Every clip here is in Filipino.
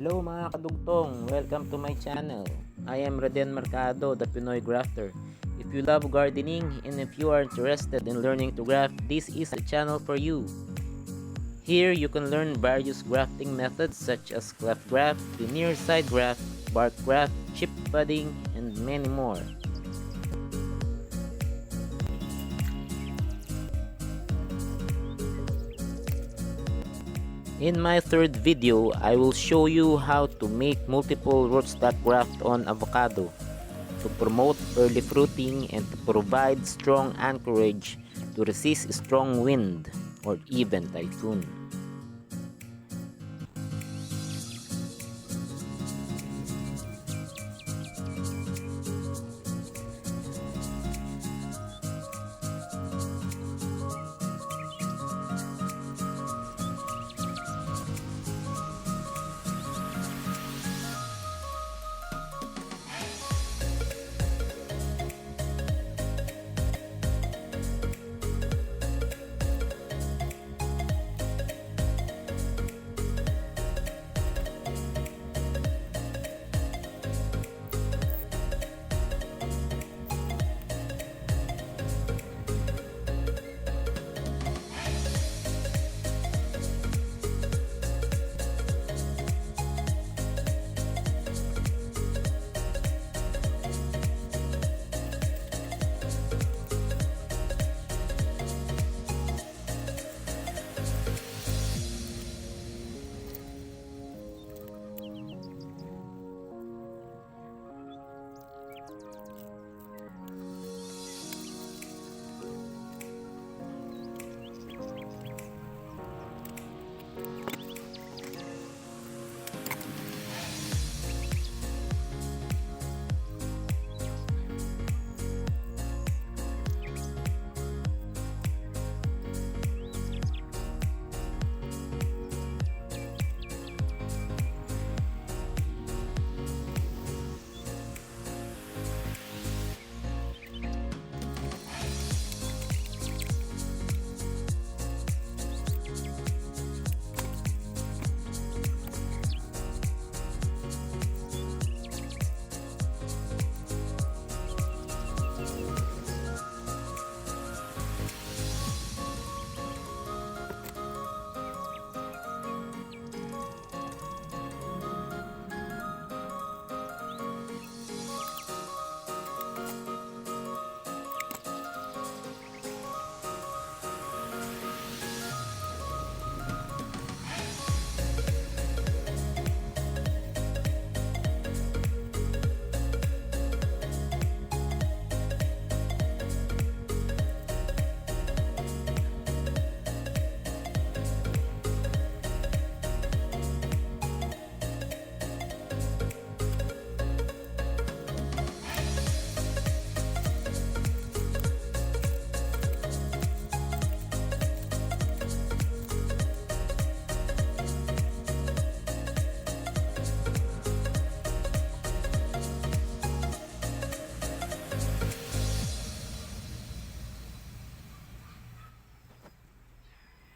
Hello mga kadugtong, welcome to my channel. I am Mercado, the Pinoy Grafter. If you love gardening and if you are interested in learning to graft, this is the channel for you. Here you can learn various grafting methods such as cleft graft, veneer side graft, bark graft, chip budding, and many more. In my third video, I will show you how to make multiple rootstock graft on avocado to promote early fruiting and to provide strong anchorage to resist strong wind or even typhoon.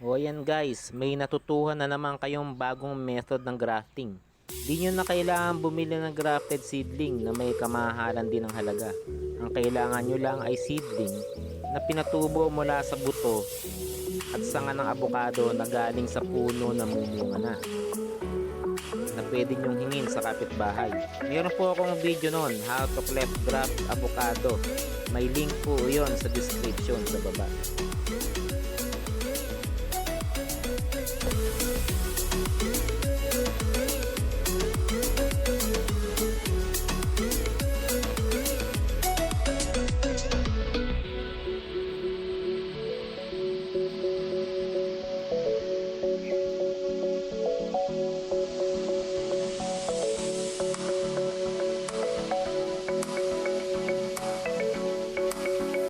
O ayan guys, may natutuhan na naman kayong bagong method ng grafting. Di nyo na kailangan bumili ng grafted seedling na may kamahalan din ng halaga. Ang kailangan nyo lang ay seedling na pinatubo mula sa buto at sanga ng avocado na galing sa puno na mumunga na pwede nyong hingin sa kapitbahay. Meron po akong video nun, how to cleft graft avocado. May link po yon sa description sa baba.